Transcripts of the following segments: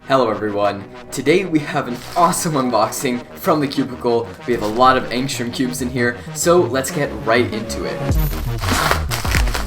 Hello everyone, today we have an awesome unboxing from TheCubicle. We have a lot of Angstrom cubes in here, so let's get right into it.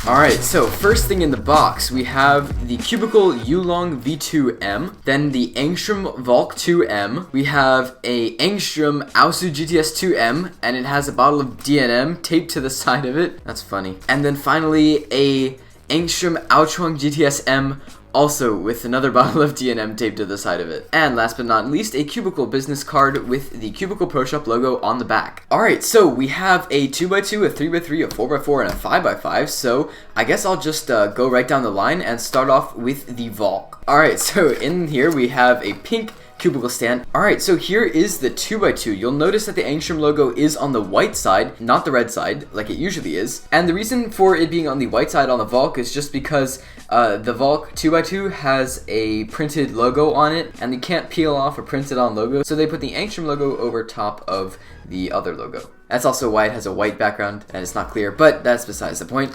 Alright, so first thing in the box, we have the Cubicle YuLong V2 M, then the Angstrom Valk2 M, we have a Angstrom AoSu GTS2 M, and it has a bottle of D&M taped to the side of it. That's funny. And then finally, a Angstrom AoChuang GTS M, also with another bottle of D&M taped to the side of it. And last but not least, a Cubicle business card with the Cubicle Pro Shop logo on the back. Alright, so we have a 2x2, a 3x3, a 4x4, and a 5x5, so I guess I'll just go right down the line and start off with the Valk. Alright, so in here we have a pink Cubicle stand. Alright, so here is the 2x2. You'll notice that the Angstrom logo is on the white side, not the red side, like it usually is. And the reason for it being on the white side on the Valk is just because the Valk 2x2 has a printed logo on it, and you can't peel off a printed on logo, so they put the Angstrom logo over top of the other logo. That's also why it has a white background, and it's not clear, but that's besides the point.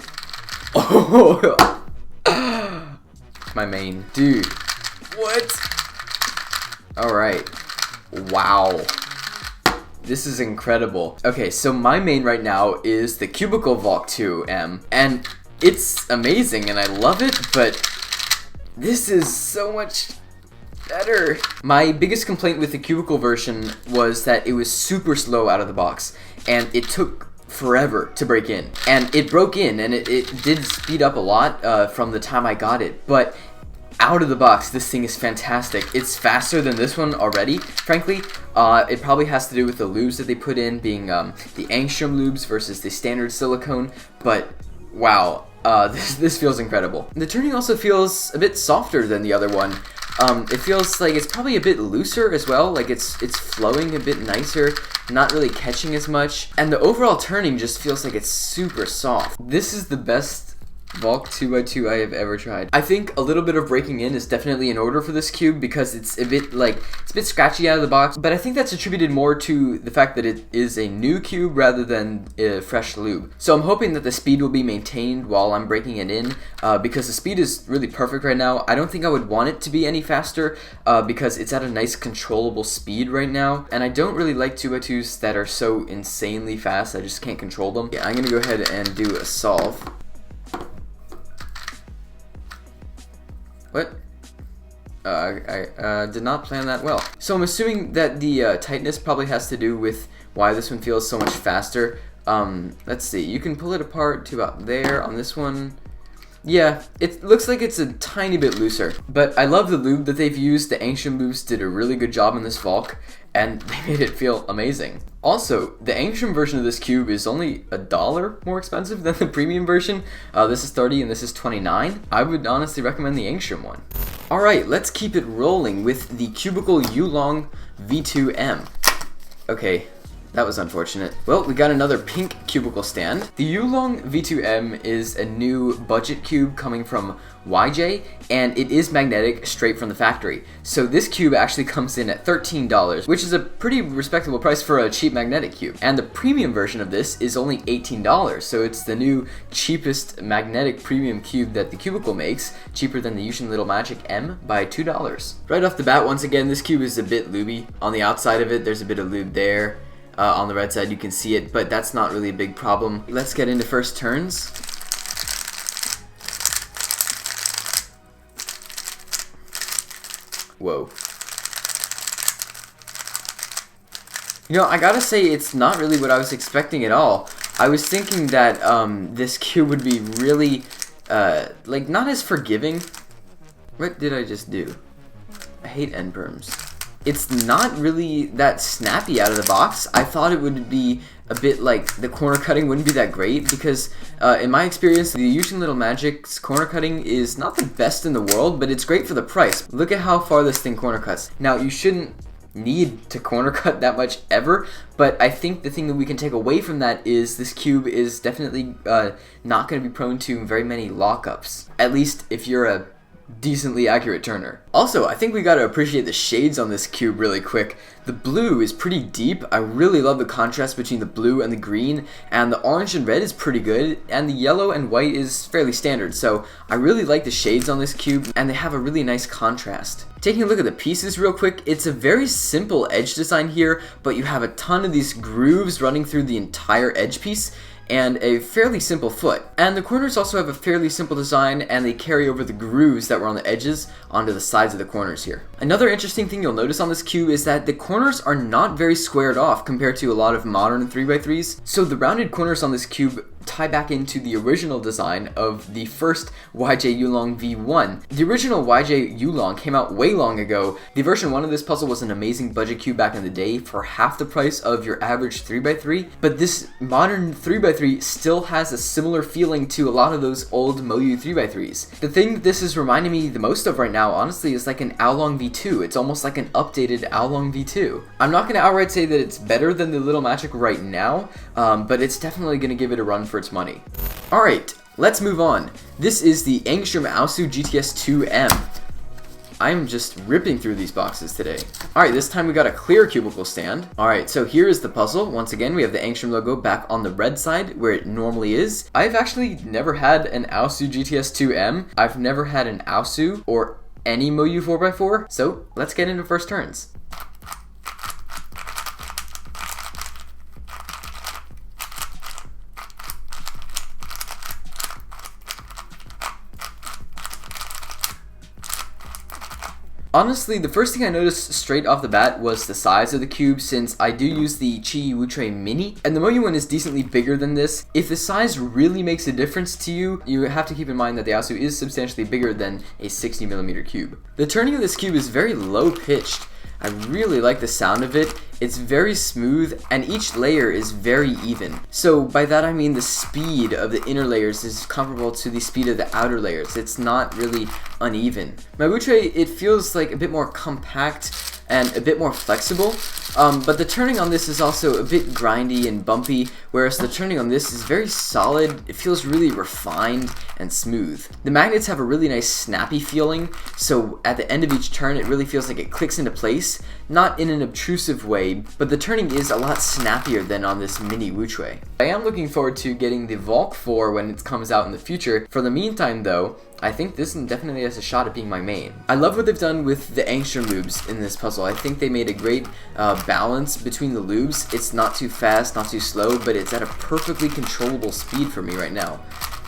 Oh, my main. Dude, what? Alright, wow, this is incredible. Okay, so my main right now is the Cubicle Valk2 M, and it's amazing and I love it, but this is so much better. My biggest complaint with the Cubicle version was that it was super slow out of the box, and it took forever to break in. And it broke in, and it did speed up a lot from the time I got it, but out of the box, this thing is fantastic. It's faster than this one already, frankly. It probably has to do with the lubes that they put in, being the Angstrom lubes versus the standard silicone, but wow, this feels incredible. The turning also feels a bit softer than the other one. It feels like it's probably a bit looser as well, like it's flowing a bit nicer, not really catching as much, and the overall turning just feels like it's super soft. This is the best Valk 2x2 I have ever tried. I think a little bit of breaking in is definitely in order for this cube because it's a bit scratchy out of the box, but I think that's attributed more to the fact that it is a new cube rather than a fresh lube. So I'm hoping that the speed will be maintained while I'm breaking it in because the speed is really perfect right now. I don't think I would want it to be any faster because it's at a nice controllable speed right now, and I don't really like 2x2s that are so insanely fast I just can't control them. Yeah, I'm gonna go ahead and do a solve. What? I did not plan that well. So I'm assuming that the tightness probably has to do with why this one feels so much faster. Let's see. You can pull it apart to about there on this one. Yeah, it looks like it's a tiny bit looser, but I love the lube that they've used. The Angstrom lubes did a really good job in this Valk, and they made it feel amazing. Also, the Angstrom version of this cube is only $1 more expensive than the premium version. This is $30 and this is $29. I would honestly recommend the Angstrom one. Alright, let's keep it rolling with the Cubicle YuLong V2 M. Okay, that was unfortunate. Well, we got another pink Cubicle stand. The YuLong V2 M is a new budget cube coming from YJ, and it is magnetic straight from the factory. So this cube actually comes in at $13, which is a pretty respectable price for a cheap magnetic cube. And the premium version of this is only $18, so it's the new cheapest magnetic premium cube that the Cubicle makes, cheaper than the Ulong V2 M by $2. Right off the bat, once again, this cube is a bit lubey. On the outside of it, there's a bit of lube there. On the red side you can see it, but that's not really a big problem. Let's get into first turns. Whoa. You know, I gotta say, it's not really what I was expecting at all. I was thinking that this cube would be really, like, not as forgiving. What did I just do? I hate end perms. It's not really that snappy out of the box. I thought it would be a bit like the corner cutting wouldn't be that great because in my experience, the Ulong V2M's corner cutting is not the best in the world, but it's great for the price. Look at how far this thing corner cuts. Now, you shouldn't need to corner cut that much ever, but I think the thing that we can take away from that is this cube is definitely not going to be prone to very many lockups. At least if you're a decently accurate turner. Also, I think we gotta appreciate the shades on this cube really quick. The blue is pretty deep. I really love the contrast between the blue and the green, and the orange and red is pretty good, and the yellow and white is fairly standard. So I really like the shades on this cube, and they have a really nice contrast. Taking a look at the pieces real quick, it's a very simple edge design here, but you have a ton of these grooves running through the entire edge piece, and a fairly simple foot. And the corners also have a fairly simple design, and they carry over the grooves that were on the edges onto the sides of the corners here. Another interesting thing you'll notice on this cube is that the corners are not very squared off compared to a lot of modern 3x3s. So the rounded corners on this cube tie back into the original design of the first YJ YuLong V1. The original YJ YuLong came out way long ago. The version 1 of this puzzle was an amazing budget cube back in the day for half the price of your average 3x3, but this modern 3x3 still has a similar feeling to a lot of those old Moyu 3x3s. The thing this is reminding me the most of right now, honestly, is like an Ulong V2. It's almost like an updated Ulong V2. I'm not going to outright say that it's better than the Little Magic right now, but it's definitely going to give it a run for its money. Alright, let's move on. This is the Angstrom AoSu GTS2 M. I'm just ripping through these boxes today. Alright, this time we got a clear cubicle stand. Alright, so here is the puzzle. Once again, we have the Angstrom logo back on the red side where it normally is. I've actually never had an AoSu GTS2 M. I've never had an AoSu or any Moyu 4x4, so let's get into first turns. Honestly, the first thing I noticed straight off the bat was the size of the cube, since I do use the Chi Wutre Mini, and the Moyu one is decently bigger than this. If the size really makes a difference to you, you have to keep in mind that the AoSu is substantially bigger than a 60mm cube. The turning of this cube is very low pitched. I really like the sound of it. It's very smooth, and each layer is very even. So by that I mean the speed of the inner layers is comparable to the speed of the outer layers. It's not really uneven. My Wutre, it feels like a bit more compact and a bit more flexible, but the turning on this is also a bit grindy and bumpy, whereas the turning on this is very solid. It feels really refined and smooth. The magnets have a really nice snappy feeling, so at the end of each turn it really feels like it clicks into place, not in an obtrusive way, but the turning is a lot snappier than on this mini Wutre. I am looking forward to getting the Valk4 when it comes out in the future. For the meantime though, I think this one definitely has a shot at being my main. I love what they've done with the Angstrom lubes in this puzzle. I think they made a great balance between the lubes. It's not too fast, not too slow, but it's at a perfectly controllable speed for me right now.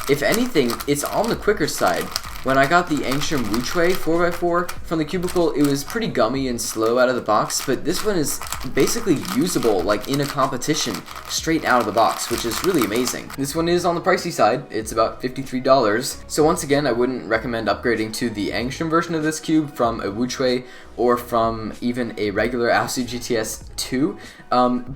If anything, it's on the quicker side. When I got the Angstrom Wutre 4x4 from TheCubicle, it was pretty gummy and slow out of the box, but this one is basically usable like in a competition straight out of the box, which is really amazing. This one is on the pricey side. It's about $53. So once again, I wouldn't recommend upgrading to the Angstrom version of this cube from a Wutre or from even a regular AoSu GTS2.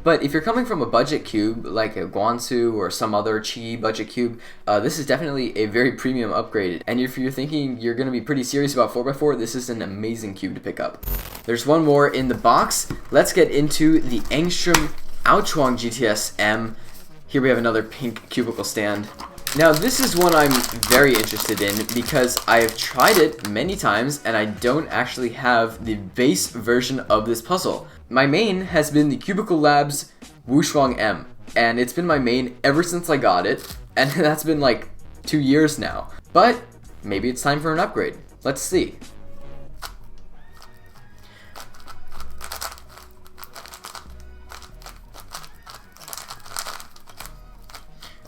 But if you're coming from a budget cube like a Guansu or some other Chi budget cube, this is definitely a very premium upgrade. And if you're thinking you're going to be pretty serious about 4x4, this is an amazing cube to pick up. There's one more in the box. Let's get into the Angstrom AoChuang GTS M. Here we have another pink cubicle stand. Now this is one I'm very interested in because I have tried it many times and I don't actually have the base version of this puzzle. My main has been the Cubicle Labs Wushuang M, and it's been my main ever since I got it, and that's been like 2 years now. But maybe it's time for an upgrade. Let's see.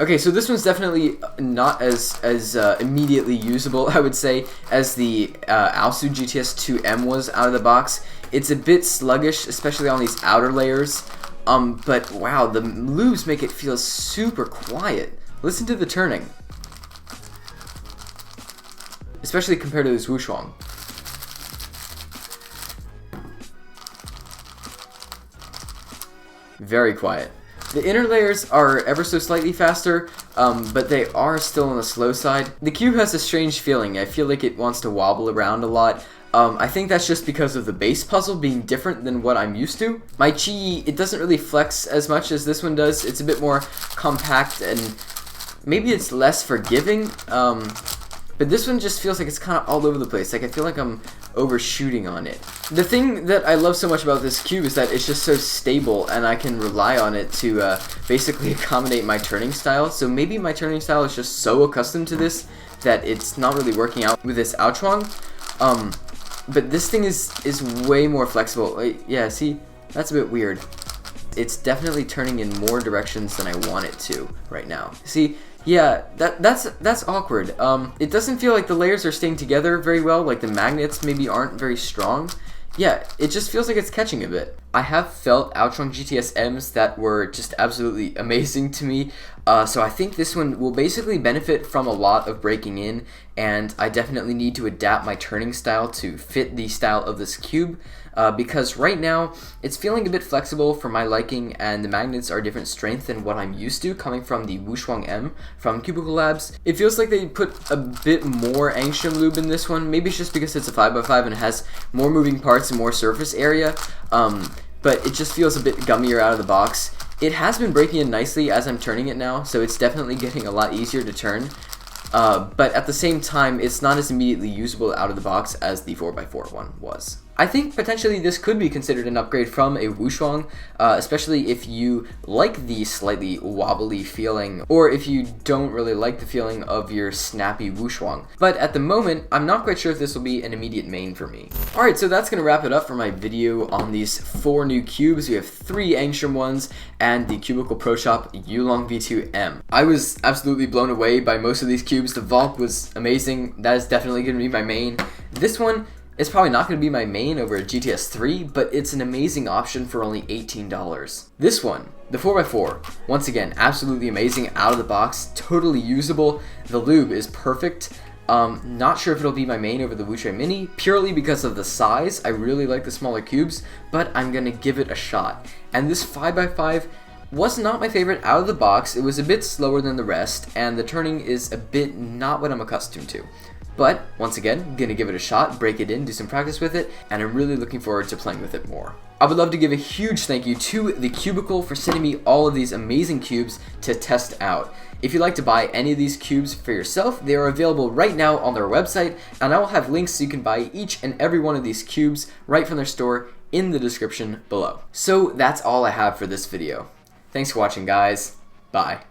Okay, so this one's definitely not as immediately usable, I would say, as the AoSu GTS2 M was out of the box. It's a bit sluggish, especially on these outer layers. But wow, the lubes make it feel super quiet. Listen to the turning, especially compared to this Wushuang. Very quiet. The inner layers are ever so slightly faster, but they are still on the slow side. The cube has a strange feeling. I feel like it wants to wobble around a lot. I think that's just because of the base puzzle being different than what I'm used to. My Chi, it doesn't really flex as much as this one does. It's a bit more compact and maybe it's less forgiving. but this one just feels like it's kind of all over the place. Like I feel like I'm overshooting on it. The thing that I love so much about this cube is that it's just so stable, and I can rely on it to basically accommodate my turning style. So maybe my turning style is just so accustomed to this that it's not really working out with this AoChuang. But this thing is way more flexible. Yeah, see, that's a bit weird. It's definitely turning in more directions than I want it to right now. See, yeah, that's awkward. It doesn't feel like the layers are staying together very well, like the magnets maybe aren't very strong. Yeah, it just feels like it's catching a bit. I have felt AoChuang GTS M's that were just absolutely amazing to me, so I think this one will basically benefit from a lot of breaking in, and I definitely need to adapt my turning style to fit the style of this cube, because right now it's feeling a bit flexible for my liking, and the magnets are different strength than what I'm used to coming from the WuXuang M from Cubicle Labs. It feels like they put a bit more Angstrom lube in this one. Maybe it's just because it's a 5x5 and it has more moving parts and more surface area, but it just feels a bit gummier out of the box. It has been breaking in nicely as I'm turning it now, so it's definitely getting a lot easier to turn. But at the same time, it's not as immediately usable out of the box as the 4x4 one was. I think potentially this could be considered an upgrade from a WuXuang, especially if you like the slightly wobbly feeling, or if you don't really like the feeling of your snappy WuXuang. But at the moment, I'm not quite sure if this will be an immediate main for me. Alright, so that's going to wrap it up for my video on these 4 new cubes. We have 3 Angstrom ones and the Cubicle Pro Shop YuLong V2 M. I was absolutely blown away by most of these cubes. The Valk was amazing. That is definitely going to be my main. This one, it's probably not going to be my main over a GTS3, but it's an amazing option for only $18. This one, the 4x4, once again, absolutely amazing out of the box, totally usable. The lube is perfect. Not sure if it'll be my main over the WuXuang Mini, purely because of the size. I really like the smaller cubes, but I'm going to give it a shot. And this 5x5 was not my favorite out of the box. It was a bit slower than the rest, and the turning is a bit not what I'm accustomed to. But, once again, gonna give it a shot, break it in, do some practice with it, and I'm really looking forward to playing with it more. I would love to give a huge thank you to TheCubicle for sending me all of these amazing cubes to test out. If you'd like to buy any of these cubes for yourself, they are available right now on their website, and I will have links so you can buy each and every one of these cubes right from their store in the description below. So that's all I have for this video. Thanks for watching, guys. Bye.